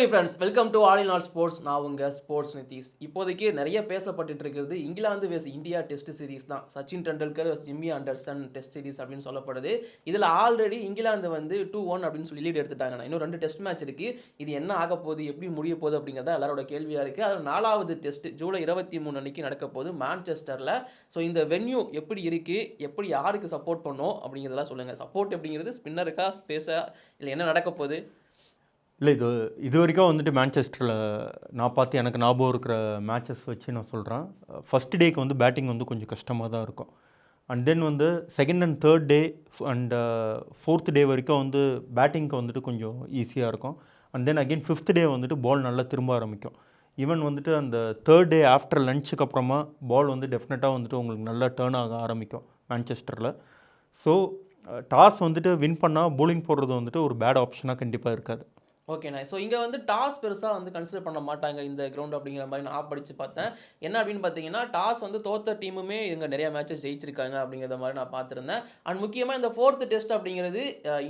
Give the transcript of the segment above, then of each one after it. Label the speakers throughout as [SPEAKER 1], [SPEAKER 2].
[SPEAKER 1] Hello friends, welcome to all in all sports. நான் உங்கள் sports Nitish. இப்போதைக்கு நிறைய பேசப்பட்டு இருக்கிறது England vs India test series தான். Sachin Tendulkar vs Jimmy Anderson test series அப்படின்னு சொல்லப்படுது. இதில் ஆல்ரெடி இங்கிலாந்து வந்து 2-1 அப்படின்னு சொல்லி லீட் எடுத்துட்டாங்க. இன்னும் 2 டெஸ்ட் மேட்ச் இருக்குது. இது என்ன ஆக போகுது, எப்படி முடிய போகுது அப்படிங்கிறத எல்லாரோட கேள்வியாக இருக்குது. அதில் 4வது டெஸ்ட் ஜூலை 23 அன்னைக்கு நடக்க போகுது மான்செஸ்டரில். ஸோ இந்த வென்யூ எப்படி இருக்குது, எப்படி யாருக்கு சப்போர்ட் பண்ணும் அப்படிங்கிறதெல்லாம் சொல்லுங்கள். சப்போர்ட் அப்படிங்கிறது ஸ்பின்னருக்கா, ஸ்பேஸா, இல்லை என்ன நடக்க போகுது?
[SPEAKER 2] இல்லை, இது வரைக்கும் வந்துட்டு மேன்செஸ்டரில் நான் பார்த்து எனக்கு ஞாபகம் இருக்கிற மேட்சஸ் வச்சு நான் சொல்கிறேன். ஃபஸ்ட் டேக்கு வந்து பேட்டிங் வந்து கொஞ்சம் கஷ்டமாக தான் இருக்கும். அண்ட் தென் வந்து second and third day and fourth day வரைக்கும் வந்து பேட்டிங்க்கு வந்துட்டு கொஞ்சம் ஈஸியாக இருக்கும். And then again fifth day வந்துட்டு பால் நல்லா திரும்ப ஆரம்பிக்கும். ஈவன் வந்துட்டு அந்த தேர்ட் டே ஆஃப்டர் லஞ்சுக்கு அப்புறமா பால் வந்து டெஃபினட்டாக வந்துட்டு உங்களுக்கு நல்லா டேர்ன் ஆக ஆரம்பிக்கும் மேன்செஸ்டரில். ஸோ டாஸ் வந்துட்டு வின் பண்ணால் போலிங் போடுறது வந்துட்டு ஒரு பேட் ஆப்ஷனாக கண்டிப்பாக இருக்காது.
[SPEAKER 1] ஓகேண்ணா. ஸோ இங்கே வந்து டாஸ் பெருசாக வந்து கன்சிடர் பண்ண மாட்டாங்க இந்த கிரவுண்ட் அப்படிங்கிற மாதிரி நான் படித்து பார்த்தேன். என்ன அப்படின்னு பார்த்தீங்கன்னா, டாஸ் வந்து தோத்த டீமுமே இங்கே நிறைய மேட்சஸ் ஜெயிச்சிருக்காங்க அப்படிங்கிற மாதிரி நான் பார்த்துருந்தேன். அண்ட் முக்கியமாக இந்த 4th டெஸ்ட் அப்படிங்கிறது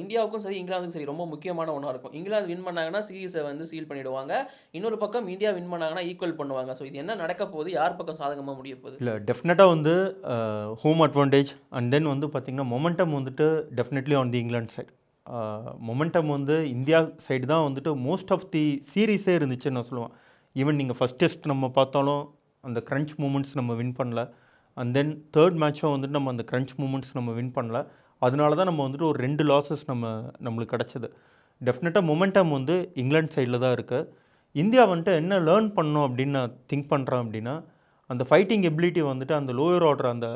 [SPEAKER 1] இந்தியாவுக்கும் சரி இங்கிலாந்துக்கும் சரி ரொம்ப முக்கியமான ஒன்றா இருக்கும். இங்கிலாந்து வின் பண்ணாங்கன்னா சீரீஸை வந்து சீல் பண்ணிவிடுவாங்க. இன்னொரு பக்கம் இந்தியா வின் பண்ணாங்கன்னா ஈக்குவல் பண்ணுவாங்க. ஸோ இது என்ன நடக்க போகுது, யார் பக்கம் சாதகமாக முடிய போகுது?
[SPEAKER 2] இல்லை, டெஃபினட்டாக வந்து ஹோம் அட்வான்டேஜ் அண்ட் தென் வந்து பார்த்திங்கன்னா மொமெண்டம் வந்துட்டு definitely on the England side. Momentum வந்து இந்தியா சைடு தான் வந்துட்டு மோஸ்ட் ஆஃப் தி சீரீஸே இருந்துச்சுன்னு நான் சொல்லுவேன். ஈவன் நீங்கள் ஃபஸ்ட் டெஸ்ட் நம்ம பார்த்தாலும் அந்த க்ரன்ச் மூமெண்ட்ஸ் நம்ம வின் பண்ணல. அண்ட் தென் தேர்ட் மேட்சும் வந்துட்டு நம்ம அந்த க்ரன்ச் மூமெண்ட்ஸ் நம்ம வின் பண்ணல. அதனால தான் நம்ம வந்துட்டு ஒரு 2 லாஸஸ் நம்மளுக்கு கிடச்சிது. டெஃபினட்டாக மொமெண்டம் வந்து இங்கிலாந்து சைடில் தான் இருக்குது. இந்தியா வந்துட்டு என்ன லேர்ன் பண்ணணும் அப்படின்னு நான் திங்க் பண்ணுறேன் அப்படின்னா, அந்த ஃபைட்டிங் எபிலிட்டி வந்துட்டு அந்த லோயர் ஆர்டர் அந்த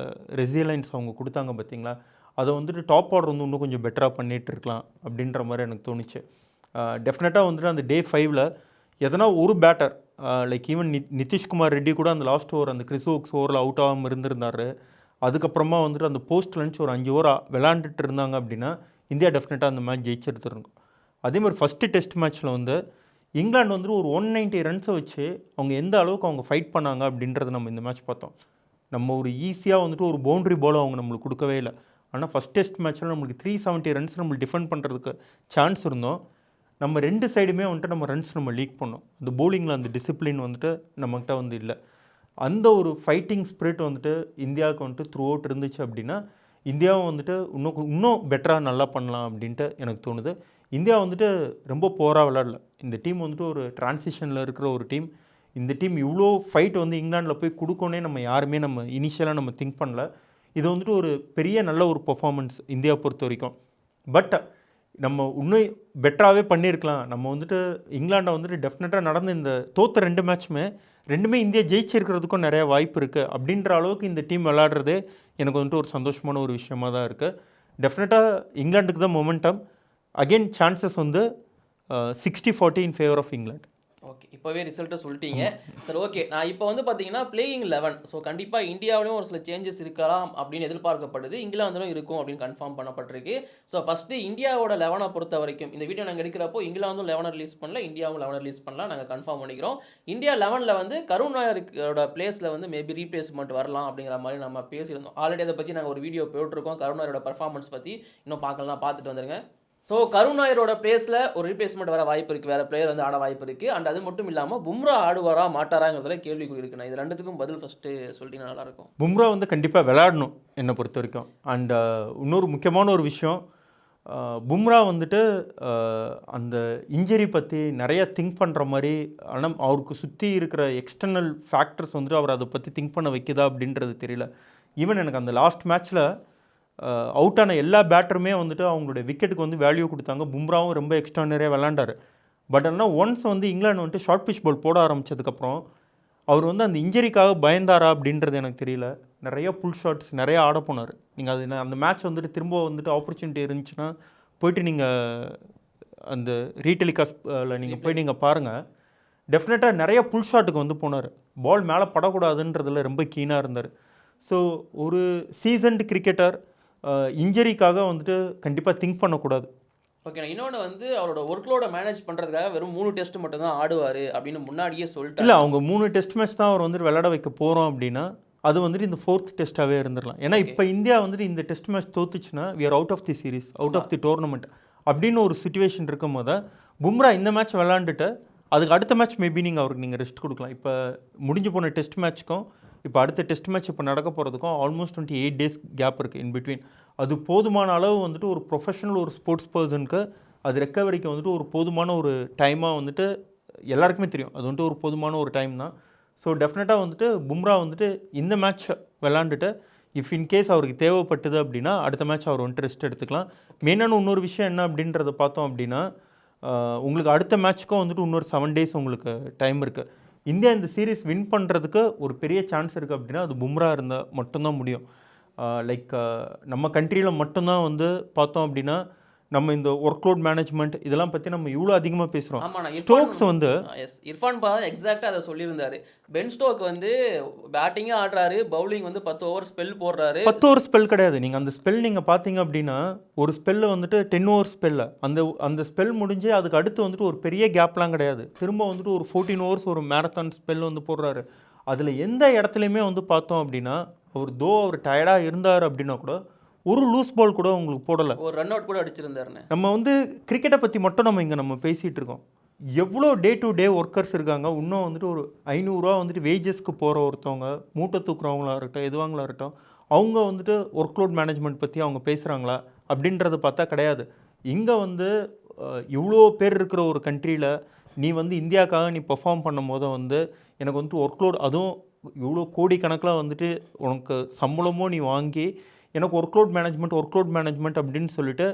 [SPEAKER 2] ரெசிலியன்ஸ் அவங்க கொடுத்தாங்க பார்த்தீங்களா, அதை வந்துட்டு டாப் ஆர்டர் வந்து இன்னும் கொஞ்சம் பெட்டராக பண்ணிகிட்டு இருக்கலாம் அப்படின்ற மாதிரி எனக்கு தோணுச்சு. டெஃபினட்டாக வந்துட்டு அந்த டே 5ல் எதனா ஒரு batter like even Nitish Kumar Reddy கூட அந்த லாஸ்ட் ஓவர் அந்த கிறிஸ் ஓக்ஸ் ஓவரில் அவுட் ஆகாமல் இருந்திருந்தார். அதுக்கப்புறமா வந்துட்டு அந்த போஸ்ட் லஞ்ச் ஒரு 5 ஓவர் விளாண்டுட்டு இருந்தாங்க அப்படின்னா இந்தியா டெஃபினட்டாக அந்த மேட்ச் ஜெயிச்சிருந்துருக்கும். அதேமாதிரி ஃபஸ்ட்டு டெஸ்ட் மேட்ச்சில் வந்து இங்கிலாந்து வந்துட்டு ஒரு 190 ரன்ஸை வச்சு அவங்க எந்த அளவுக்கு அவங்க ஃபைட் பண்ணாங்க அப்படின்றத நம்ம இந்த மேட்ச் பார்த்தோம். நம்ம ஒரு ஈஸியாக வந்துட்டு ஒரு பவுண்ட்ரி பாலும் அவங்க நம்மளுக்கு கொடுக்கவே இல்லை. ஆனால் ஃபஸ்ட் டெஸ்ட் மேட்ச்சில் நம்மளுக்கு 370 ரன்ஸ் நம்ம டிஃபெண்ட் பண்ணுறதுக்கு சான்ஸ் இருந்தோம். நம்ம 2 சைடுமே வந்துட்டு நம்ம ரன்ஸ் நம்ம லீக் பண்ணோம். இந்த போலிங்கில் அந்த டிசிப்ளின் வந்துட்டு நம்மகிட்ட வந்து இல்லை. அந்த ஒரு ஃபைட்டிங் ஸ்பிரிட் வந்துட்டு இந்தியாவுக்கு வந்துட்டு த்ரூ அவுட் இருந்துச்சு அப்படின்னா இந்தியாவும் வந்துட்டு இன்னும் பெட்டராக நல்லா பண்ணலாம் அப்படின்ட்டு எனக்கு தோணுது. இந்தியா வந்துட்டு ரொம்ப போராக விளையாடல. இந்த டீம் வந்துட்டு ஒரு டிரான்சிஷனில் இருக்கிற ஒரு டீம். இந்த டீம் இவ்வளோ ஃபைட் வந்து இங்கிலாண்டில் போய் கொடுக்கணுன்னே நம்ம யாருமே நம்ம இனிஷியலாக நம்ம திங்க் பண்ணல. இது வந்துட்டு ஒரு பெரிய நல்ல ஒரு பெர்ஃபார்மன்ஸ் இந்தியா பொறுத்த வரைக்கும். பட் நம்ம இன்னும் பெட்டராகவே பண்ணியிருக்கலாம். நம்ம வந்துட்டு இங்கிலாண்டை வந்துட்டு டெஃபினட்டாக நடந்த இந்த தோற்ற 2 மேட்ச்சுமே இந்தியா ஜெயிச்சிருக்கிறதுக்கும் நிறைய வாய்ப்பு இருக்குது. அப்படின்ற அளவுக்கு இந்த டீம் விளையாடுறதே எனக்கு வந்துட்டு ஒரு சந்தோஷமான ஒரு விஷயமாக தான் இருக்குது. டெஃபினட்டாக இங்கிலாண்டுக்கு தான் மொமெண்டம். அகெயின் சான்சஸ் வந்து 60-40 in favour of England.
[SPEAKER 1] Okay, இப்போவே ரிசல்ட்டை சொல்லிட்டீங்க. சரி, ஓகே. நான் இப்போ வந்து பார்த்தீங்கன்னா பிளேயிங் 11. ஸோ கண்டிப்பாக இந்தியாவிலையும் ஒரு சில சேஞ்சஸ் இருக்கலாம் அப்படின்னு எதிர்பார்க்கப்படுது. இங்கிலாந்திலும் இருக்கும் அப்படின்னு கன்ஃபார்ம் பண்ணப்பட்டிருக்கு. ஸோ ஃபஸ்ட்டு இந்தியாவோட 11 பொறுத்த வரைக்கும் இந்த வீடியோ நாங்கள் எடுக்கிறப்போ இங்கிலாந்தும் 11 ரிலீஸ் பண்ணல, இந்தியாவும் 11 ரிலீஸ் பண்ணலாம். நாங்கள் கன்ஃபார்ம் பண்ணிக்கிறோம். இந்தியா 11ல் வந்து கருண் நாயரோட பிளேஸில் வந்து மேபி ரீப்ளேஸ்மெண்ட் வரலாம் அப்படிங்கிற மாதிரி நம்ம பேசியிருந்தோம். ஆல்ரெடி அதை பற்றி நாங்கள் ஒரு வீடியோ போட்டிருக்கோம். கருண் நாயரோட பர்ஃபார்மன்ஸ் பற்றி இன்னும் பார்க்கலாம், பார்த்துட்டு வந்துருங்க. ஸோ கருண் நாயரோட பிளேஸில் ஒரு ரீப்ளேஸ்மெண்ட் வர வாய்ப்பு இருக்குது, வேறு பிளேயர் வந்து ஆட வாய்ப்பு இருக்குது. அண்ட் அது மட்டும் இல்லாமல் பும்ரா ஆடுவாரா மாட்டாராங்கிறதுல கேள்விக்குறி இருக்குண்ணா. இது 2த்துக்கும் பதில் ஃபஸ்ட்டு சொல்லிட்டீங்கன்னா நல்லாயிருக்கும்.
[SPEAKER 2] பும்ரா வந்து கண்டிப்பாக விளையாடணும் என்னை பொறுத்த வரைக்கும். அண்ட் இன்னொரு முக்கியமான ஒரு விஷயம், பும்ரா வந்துட்டு அந்த இன்ஜரி பற்றி நிறைய திங்க் பண்ணுற மாதிரி, ஆனால் அவருக்கு சுற்றி இருக்கிற எக்ஸ்டர்னல் ஃபேக்டர்ஸ் வந்துட்டு அவர் அதை பற்றி திங்க் பண்ண வைக்குதா அப்படின்றது தெரியல. ஈவன் எனக்கு அந்த லாஸ்ட் மேட்ச்சில் அவுட் ஆன எல்லா பேட்டருமே வந்துட்டு அவங்களுடைய விக்கெட்டுக்கு வந்து வேல்யூ கொடுத்தாங்க. பும்ராவும் ரொம்ப எக்ஸ்ட்ரானரியாக விளாண்டார். பட் ஆனால் ஒன்ஸ் வந்து இங்கிலாந்து வந்துட்டு ஷார்ட் பிச் பால் போட ஆரம்பித்ததுக்கப்புறம் அவர் வந்து அந்த இன்ஜரிக்காக பயந்தாரா அப்படின்றது எனக்கு தெரியல. நிறைய புல் ஷாட்ஸ் நிறையா ஆட போனார். நீங்கள் அது அந்த மேட்ச் வந்துட்டு திரும்ப வந்துட்டு ஆப்பர்ச்சுனிட்டி இருந்துச்சுன்னா போயிட்டு நீங்கள் அந்த ரீடெலிகாஸ்டில் நீங்கள் போய் நீங்கள் பாருங்கள். டெஃபினட்டாக நிறைய புல் ஷாட்டுக்கு வந்து போனார். பால் மேலே படக்கூடாதுன்றதில் ரொம்ப கீனாக இருந்தார். ஸோ ஒரு சீசன்டு கிரிக்கெட்டர் இன்ஜரிக்காக வந்துட்டு கண்டிப்பாக திங்க் பண்ணக்கூடாது.
[SPEAKER 1] ஓகே, இன்னொன்று வந்து அவரோட ஒர்க்லோட மேனேஜ் பண்ணுறதுக்காக வெறும் 3 டெஸ்ட் மட்டும் தான் ஆடுவார் அப்படின்னு முன்னாடியே சொல்லிட்டு
[SPEAKER 2] இல்லை, அவங்க 3 டெஸ்ட் மேட்ச் தான் அவர் வந்துட்டு விளையாட வைக்க போகிறோம் அப்படின்னா அது வந்துட்டு இந்த 4th டெஸ்ட்டாகவே இருந்துடலாம். ஏன்னா இப்போ இந்தியா வந்துட்டு இந்த டெஸ்ட் மேட்ச் தோத்துச்சுன்னா we are out of the series, out of the tournament அப்படின்னு ஒரு சுச்சுவேஷன் இருக்கும் போது பும்ரா இந்த மேட்ச் விளாண்டுட்டு அதுக்கு அடுத்த மேட்ச் மேபி நீங்கள் அவருக்கு நீங்கள் ரெஸ்ட் கொடுக்கலாம். இப்போ முடிஞ்சு போன டெஸ்ட் மேட்ச்க்கும் இப்போ அடுத்த டெஸ்ட் மேட்ச் இப்போ நடக்க போகிறதுக்கும் ஆல்மோஸ்ட் 28 டேஸ் கேப் இருக்குது இன் பிட்வீன். அது போதுமான அளவு வந்துட்டு ஒரு ப்ரொஃபஷனல் ஒரு ஸ்போர்ட்ஸ் பர்சனுக்கு அது ரெக்கவரிக்கு வந்துட்டு ஒரு போதுமான ஒரு டைமாக வந்துட்டு எல்லாருக்குமே தெரியும். அது வந்துட்டு ஒரு போதுமான ஒரு டைம் தான். ஸோ டெஃபினட்டாக வந்துட்டு பும்ரா வந்துட்டு இந்த மேட்ச் விளாண்டுட்டு இஃப் இன்கேஸ் அவருக்கு தேவைப்பட்டது அப்படின்னா அடுத்த மேட்ச் அவர் வந்துட்டு ரெஸ்ட் எடுத்துக்கலாம். மெயினான இன்னொரு விஷயம் என்ன அப்படின்றத பார்த்தோம் அப்படின்னா உங்களுக்கு அடுத்த மேட்ச்சுக்கும் வந்துட்டு இன்னொரு 7 டேஸ் உங்களுக்கு டைம் இருக்குது. இந்தியா இந்த சீரீஸ் வின் பண்ணுறதுக்கு ஒரு பெரிய சான்ஸ் இருக்குது அப்படின்னா அது பும்ரா இருந்தால் மட்டும்தான் முடியும். லைக் நம்ம கண்ட்ரியில் மட்டும்தான் வந்து பார்த்தோம் அப்படின்னா நம்ம இந்த ஒர்க் லோட் மேனேஜ்மெண்ட் இதெல்லாம் பற்றி நம்ம இவ்வளோ அதிகமாக பேசுகிறோம். ஸ்டோக்ஸ் வந்து
[SPEAKER 1] இர்ஃபான் பதான் எக்ஸாக்டாக அதை சொல்லியிருந்தாரு. பென் ஸ்டோக் வந்து பேட்டிங்காக ஆடுறாரு, பவுலிங் வந்து 10 ஓவர் ஸ்பெல் போடுறாரு.
[SPEAKER 2] 10 ஓவர் ஸ்பெல் கிடையாது. நீங்கள் அந்த ஸ்பெல் நீங்கள் பார்த்தீங்க அப்படின்னா ஒரு ஸ்பெல்ல வந்துட்டு 10 ஓவர் ஸ்பெல்ல அந்த ஸ்பெல் முடிஞ்சு அதுக்கு அடுத்து வந்துட்டு ஒரு பெரிய கேப்லாம் கிடையாது. திரும்ப வந்துட்டு ஒரு 14 ஓவர்ஸ் ஒரு மேரத்தான் ஸ்பெல் வந்து போடுறாரு. அதில் எந்த இடத்துலையுமே வந்து பார்த்தோம் அப்படின்னா அவர் டயர்டாக இருந்தார் அப்படின்னா கூட ஒரு லூஸ் பால் கூட உங்களுக்கு போடலை,
[SPEAKER 1] ஒரு ரன் அவுட் கூட அடிச்சிருந்தாருன்னு.
[SPEAKER 2] நம்ம வந்து கிரிக்கெட்டை பற்றி மட்டும் நம்ம பேசிகிட்டு இருக்கோம். எவ்வளோ டே டு டே ஒர்க்கர்ஸ் இருக்காங்க. இன்னும் வந்துட்டு ஒரு 500 ரூபா வந்துட்டு வேஜஸ்க்கு போகிற ஒருத்தவங்க, மூட்டை தூக்குறவங்களா இருக்கட்டும், எதுவாங்களா இருக்கட்டும், அவங்க வந்துட்டு ஒர்க் லோட் மேனேஜ்மெண்ட் பற்றி அவங்க பேசுகிறாங்களா அப்படின்றத பார்த்தா கிடையாது. இங்கே வந்து இவ்வளோ பேர் இருக்கிற ஒரு கண்ட்ரியில் நீ வந்து இந்தியாவுக்காக நீ பெர்ஃபார்ம் பண்ணும் போது வந்து எனக்கு வந்துட்டு ஒர்க் லோட், அதுவும் இவ்வளோ கோடிக்கணக்கில் வந்துட்டு உனக்கு சம்பளமோ நீ வாங்கி எனக்கு ஒர்க் லோட் மேனேஜ்மெண்ட் அப்படின்னு சொல்லிட்டு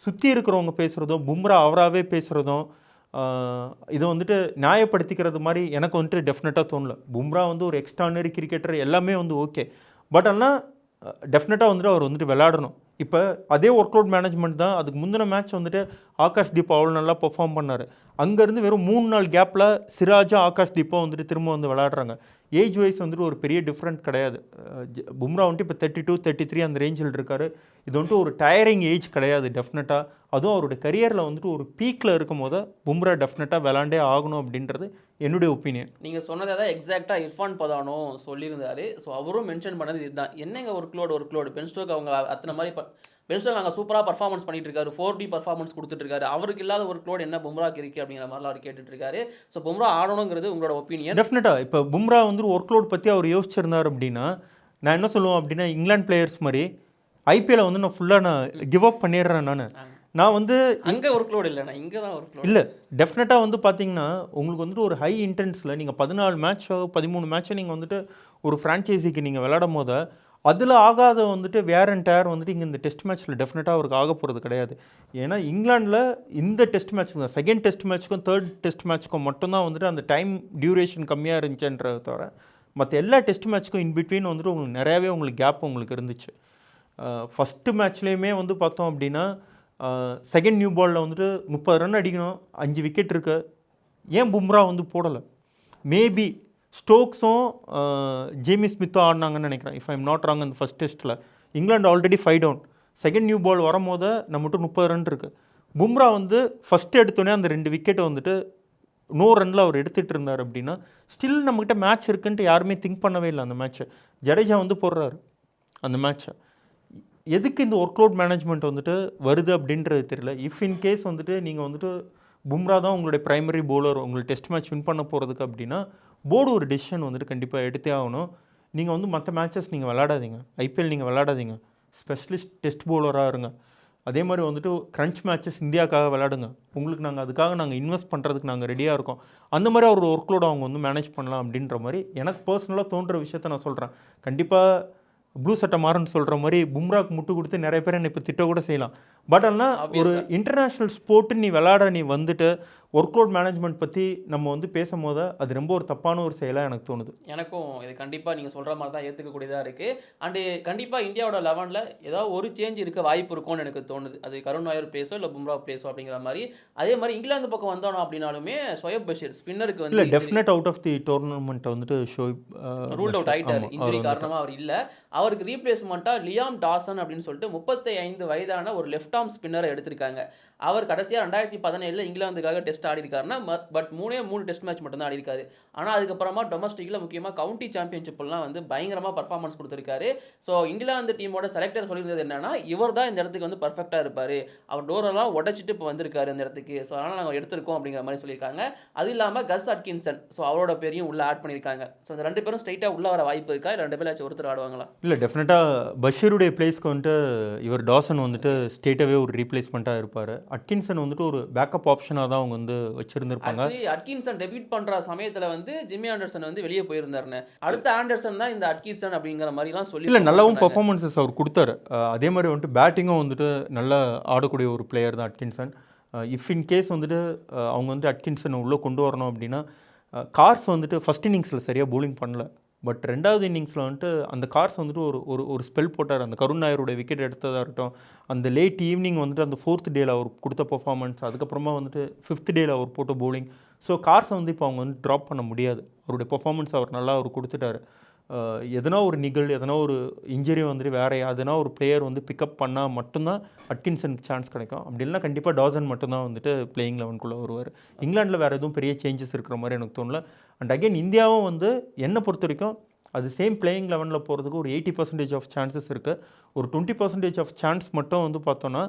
[SPEAKER 2] சுற்றி இருக்கிறவங்க பேசுகிறதும் பும்ரா அவராகவே பேசுகிறதும் இதை வந்துட்டு நியாயப்படுத்திக்கிறது மாதிரி எனக்கு வந்துட்டு டெஃபினட்டாக தோணல. பும்ரா வந்து ஒரு எக்ஸ்ட்ரானரி கிரிக்கெட்டர் எல்லாமே வந்து ஓகே, பட் ஆனால் டெஃபினட்டாக வந்துட்டு அவர் வந்துட்டு விளையாடணும். இப்போ அதே ஒர்க் லோட் மேனேஜ்மெண்ட் தான் அதுக்கு முந்தின மேட்ச் வந்துட்டு ஆகாஷ் தீப் அவ்வளோ நல்லா பெர்ஃபார்ம் பண்ணார். அங்கேருந்து வெறும் 3 நாள் கேப்பில் சிராஜா ஆகாஷ் தீப்பா வந்துட்டு திரும்ப வந்து விளையாடுறாங்க. ஏஜ் வைஸ் வந்துட்டு ஒரு பெரிய டிஃப்ரெண்ட் கிடையாது. பும்ரா வந்துட்டு இப்போ 32, 33 அந்த ரேஞ்சில் இருக்கார். இது வந்துட்டு ஒரு டயரிங் ஏஜ் கிடையாது டெஃபினட்டாக. அதுவும் அவருடைய கரியரில் வந்துட்டு ஒரு பீக்கில் இருக்கும் போது பும்ரா டெஃபினட்டாக விளாண்டே ஆகணும் அப்படின்றது என்னுடைய ஒப்பீனியன்.
[SPEAKER 1] நீங்கள் சொன்னதை தான் எக்ஸாக்டாக இர்ஃபான் பதானும் சொல்லியிருந்தாரு. ஸோ அவரும் மென்ஷன் பண்ணது இதுதான். என்னங்க ஒர்க் லோடு பென் ஸ்டோக் அவங்க அத்தனை மாதிரி பென் ஸ்டோக் அங்கே சூப்பராக பர்ஃபார்மன்ஸ் பண்ணிட்டு இருக்காரு, 4D பர்ஃபார்மன்ஸ் கொடுத்துட்ருக்காரு, அவருக்கு இல்லாத ஒர்க் லோடு என்ன பும்ராக்கு இருக்குது அப்படிங்கிற மாதிரிலாம் அவர் கேட்டுட்ருக்காரு. ஸோ பும்ரா ஆடணுங்கிறது உங்களோட ஒப்பீனியன்.
[SPEAKER 2] டெஃபினட்டாக இப்போ பும்ரா வந்து ஒர்க் லோட் பற்றி அவர் யோசிச்சிருந்தார் அப்படின்னா நான் என்ன சொல்லுவேன் அப்படின்னா இங்கிலாந்து பிளேயர்ஸ் மாதிரி ஐபிஎல்லை வந்து நான் ஃபுல்லாக கிவ் அப் பண்ணிடுறேன். நான் வந்து
[SPEAKER 1] அங்கே ஒர்க் லோடு இல்லை, நான் இங்கே தான் ஒர்க் லோடு
[SPEAKER 2] இல்லை. டெஃபினட்டாக வந்து பார்த்தீங்கன்னா உங்களுக்கு வந்துட்டு ஒரு ஹை இன்டென்ஸில் நீங்கள் 14 மேட்ச்சோ 13 மேட்ச்சோ நீங்கள் வந்துட்டு ஒரு ஃப்ரான்ச்சைஸிக்கு நீங்கள் விளையாடும் போது அதில் ஆகாத வந்துட்டு வேர் அண்ட் டயர் வந்துட்டு இங்கே இந்த டெஸ்ட் மேட்ச்சில் டெஃபினட்டாக அவருக்கு ஆக போகிறது கிடையாது. ஏன்னா இங்கிலாண்டில் இந்த டெஸ்ட் மேட்ச்சுக்கு தான், செகண்ட் டெஸ்ட் மேட்ச்சுக்கும் தேர்ட் டெஸ்ட் மேட்ச்சுக்கும் மட்டும்தான் வந்துட்டு அந்த டைம் டியூரேஷன் கம்மியாக இருந்துச்சுன்றத தவிர மற்ற எல்லா டெஸ்ட் மேட்ச்சுக்கும் இன்பிட்வீன் வந்துட்டு உங்களுக்கு நிறையாவே உங்களுக்கு கேப் உங்களுக்கு இருந்துச்சு. ஃபஸ்ட்டு மேட்ச்லேயுமே வந்து பார்த்தோம் அப்படின்னா செகண்ட் நியூ பாலில் வந்துட்டு 30 ரன் அடிக்கணும், 5 விக்கெட் இருக்கு. ஏன் பும்ரா வந்து போடலை? மேபி ஸ்டோக்ஸும் ஜேமி ஸ்மித்தும் ஆடினாங்கன்னு நினைக்கிறேன், இஃப் ஐம் நாட் ராங். அந்த ஃபஸ்ட் டெஸ்ட்டில் England already 5 down, second new ball வரும்போது நம்மகிட்ட 30 ரன் இருக்குது. பும்ரா வந்து ஃபஸ்ட்டு எடுத்தோடனே அந்த 2 விக்கெட்டை வந்துட்டு நோ ரனில் அவர் எடுத்துகிட்டு இருந்தார் அப்படின்னா ஸ்டில் நம்மக்கிட்ட மேட்ச் இருக்குன்ட்டு யாருமே திங்க் பண்ணவே இல்லை. அந்த மேட்ச்சை ஜடேஜா வந்து போடுறாரு. அந்த மேட்ச்சை எதுக்கு இந்த ஒர்க் லோட் மேனேஜ்மெண்ட் வந்துட்டு வருது அப்படின்றது தெரியல. இஃப் இன் கேஸ் வந்துட்டு நீங்கள் வந்துட்டு பும்ரா தான் உங்களுடைய ப்ரைமரி பவுலர் உங்களுக்கு டெஸ்ட் மேட்ச் வின் பண்ண போகிறதுக்கு அப்படின்னா போர்டு ஒரு டெசிஷன் வந்துட்டு கண்டிப்பாக எடுத்தே ஆகணும். நீங்கள் வந்து மற்ற மேட்சஸ் நீங்கள் விளையாடாதீங்க, ஐபிஎல் நீங்கள் விளையாடாதீங்க, ஸ்பெஷலிஸ்ட் டெஸ்ட் பவுலராக இருங்க. அதே மாதிரி வந்துட்டு க்ரன்ச் மேட்சஸ் இந்தியாவுக்காக விளையாடுங்க. உங்களுக்கு அதுக்காக நாங்கள் இன்வெஸ்ட் பண்ணுறதுக்கு நாங்கள் ரெடியாக இருக்கோம். அந்த மாதிரி ஒரு ஒர்க் லோடு அவங்க வந்து மேனேஜ் பண்ணலாம் அப்படின்ற மாதிரி எனக்கு பர்சனலாக தோன்ற விஷயத்த நான் சொல்கிறேன். கண்டிப்பாக ப்ளூ சட்டை மாறன்னு சொல்கிற மாதிரி பும்ராக்கு முட்டு கொடுத்து நிறைய பேர் என்னை இப்போ திட்ட கூட செய்யலாம். பட் ஆனால் ஒரு இன்டர்நேஷ்னல் ஸ்போர்ட்டு நீ விளையாட நீ வந்துட்டு ஒர்க் லோட் மேனேஜ்மெண்ட் பற்றி நம்ம வந்து பேசும்போது அது ரொம்ப ஒரு தப்பான ஒரு செயலாக எனக்கு தோணுது.
[SPEAKER 1] எனக்கும் இது கண்டிப்பாக நீங்கள் சொல்கிற மாதிரி தான் ஏற்றுக்கக்கூடியதாக இருக்குது. அண்டு கண்டிப்பாக இந்தியாவோட 11ல் ஏதாவது ஒரு சேஞ்ச் இருக்க வாய்ப்பு இருக்கும்னு எனக்கு தோணுது. அது கருண் நாயர் பிளேஸோ இல்லை பும்ரா பிளேஸோ அப்படிங்கிற மாதிரி. அதே மாதிரி இங்கிலாந்து பக்கம் வந்தோம் அப்படின்னாலுமே ஷோயப் பஷீர் ஸ்பின்னருக்கு வந்து
[SPEAKER 2] இல்லை definite out of the tournament வந்துட்டு
[SPEAKER 1] ரூல்ட் அவுட் ஆகிட்டார். இன்ஜுரி காரணமாக அவர் இல்லை. அவருக்கு ரீப்ளேஸ்மெண்ட்டாக லியாம் டாசன் அப்படின்னு சொல்லிட்டு 35 வயதான ஒரு லெஃப்ட் ஆர்ம் ஸ்பின்னரை எடுத்திருக்காங்க. அவர் கடைசியாக 2017 இங்கிலாந்துக்காக டெஸ்ட் ஆடி இருக்காருன்னா பட் 3 டெஸ்ட் மேட்ச் மட்டும் தான் ஆடி இருக்காரு. ஆனால் அதுக்கப்புறமா டொமஸ்டிக்கில் முக்கியமாக கவுண்டி சாம்பியன்ஷிப்லாம் வந்து பயங்கரமாக பர்ஃபார்மன்ஸ் கொடுத்துருக்காரு. ஸோ இங்கிலாந்து டீமோட செலக்டர் சொல்லியிருந்தது என்னன்னா, இவர் தான் இந்த இடத்துக்கு வந்து பர்ஃபெக்டாக இருப்பார், அவர் டோரெல்லாம் உடைச்சிட்டு இப்போ வந்திருக்காரு இந்த இடத்துக்கு, ஸோ அதனால் நாங்கள் எடுத்திருக்கோம் அப்படிங்கிற மாதிரி சொல்லியிருக்காங்க. அது இல்லாமல் கஸ் அட்கின்சன், ஸோ அவரோட பேரையும் உள்ளே ஆட் பண்ணியிருக்காங்க. ஸோ இந்த 2 பேரும் ஸ்ட்ரைட்டாக உள்ள வர வாய்ப்பு இருக்கா, இல்லை 2 பேராச்சும் ஒருத்தர் ஆடுவாங்களா?
[SPEAKER 2] இல்லை, டெஃபினட்டாக பஷீருடைய பிளேஸ்க்கு வந்துட்டு இவர் டாசன் வந்துட்டு ஸ்டேட்டாகவே ஒரு ரீப்ளேஸ்மெண்ட்டாக இருப்பார். அட்கின்சன் வந்துட்டு ஒரு பேக்கப் ஆப்ஷனாக தான் அவங்க வந்து வச்சுருந்துருப்பாங்க.
[SPEAKER 1] ஆக்சுவலி அட்கின்சன் டெபியூட் பண்ணுற சமயத்தில் வந்து ஜிம்மி ஆண்டர்சன் வந்து வெளியே போயிருந்தாருன்னு, அடுத்த ஆண்டர்சன் தான் இந்த அட்கின்சன் அப்படிங்கிற மாதிரிலாம் சொல்லி
[SPEAKER 2] இல்லை, நல்லாவும் பர்ஃபார்மன்ஸஸ் அவர் கொடுத்தாரு. அதே மாதிரி வந்துட்டு பேட்டிங்கும் வந்துட்டு நல்லா ஆடக்கூடிய ஒரு பிளேயர் தான் அட்கின்சன். இஃப் இன் கேஸ் வந்துட்டு அவங்க வந்து அட்கின்சனை உள்ளே கொண்டு வரணும் அப்படின்னா, கார்ஸ் வந்துட்டு ஃபஸ்ட் இன்னிங்ஸில் சரியாக பவுலிங் பண்ணல. பட் 2வது இன்னிங்ஸில் வந்துட்டு அந்த கார்ஸ் வந்துட்டு ஒரு ஸ்பெல் போட்டார். அந்த கருண் நாயரோட விக்கெட் எடுத்ததாக இருக்கட்டும், அந்த லேட் ஈவினிங் வந்துட்டு அந்த 4th டேயில் அவர் கொடுத்த பர்ஃபார்மன்ஸ், அதுக்கப்புறமா வந்துட்டு 5th டேயில் அவர் போட்ட பவுலிங். ஸோ கார்ஸை வந்து இப்போ அவங்க வந்து ட்ராப் பண்ண முடியாது. அவருடைய பர்ஃபார்மன்ஸ் அவர் நல்லா அவர் கொடுத்துட்டாரு. எதனா ஒரு எதனா ஒரு இன்ஜுரி வந்துட்டு வேறு எதனா ஒரு பிளேயர் வந்து பிக்கப் பண்ணால் மட்டும்தான் அட்கின்சனுக்கு சான்ஸ் கிடைக்கும். அப்படி இல்லைனா கண்டிப்பாக டாசன் மட்டும்தான் வந்துட்டு பிளேயிங் 11க்குள்ளே வருவார். இங்கிலாண்டில் வேறு எதுவும் பெரிய சேஞ்சஸ் இருக்கிற மாதிரி எனக்கு தோணல. அண்ட் அகெயின் இந்தியாவும் வந்து என்னை பொறுத்த வரைக்கும் அது சேம் பிளேயிங் 11ல் போகிறதுக்கு ஒரு 80% ஆஃப் சான்சஸ் இருக்குது. ஒரு 20% ஆஃப் சான்ஸ் மட்டும் வந்து பார்த்தோன்னா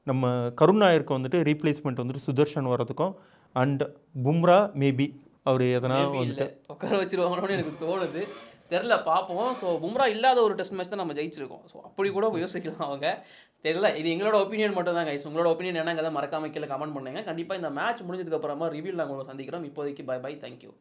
[SPEAKER 2] நம்ம கருண் நாயருக்கு வந்துட்டு ரீப்ளேஸ்மெண்ட் வந்துட்டு சுதர்ஷன் வரதுக்கும், அண்ட் பும்ரா மேபி அவர் எதனா வந்துட்டு
[SPEAKER 1] உட்கார வச்சிருவாங்களோன்னு எனக்கு தோணுது. தெரில, பார்ப்போம். ஸோ பும்ரா இல்லாத ஒரு டெஸ்ட் மேட்ச் தான் நம்ம ஜெயிச்சிருக்கோம். ஸோ அப்படி கூட யோசிக்கலாம் அவங்க. தெரியல, இது எங்களோட ஒப்பீனியன் மட்டும் தான் கைஸ். உங்களோட ஒப்பீனியன் என்னங்கிறத மறக்காம கீழே கமெண்ட் பண்ணுங்க. கண்டிப்பாக இந்த மேட்ச் முடிஞ்சதுக்கு அப்புறமா ரிவ்யூவில் நாங்கள் உங்களை சந்திக்கிறோம். இப்போதைக்கு பை பை, தேங்க்யூ.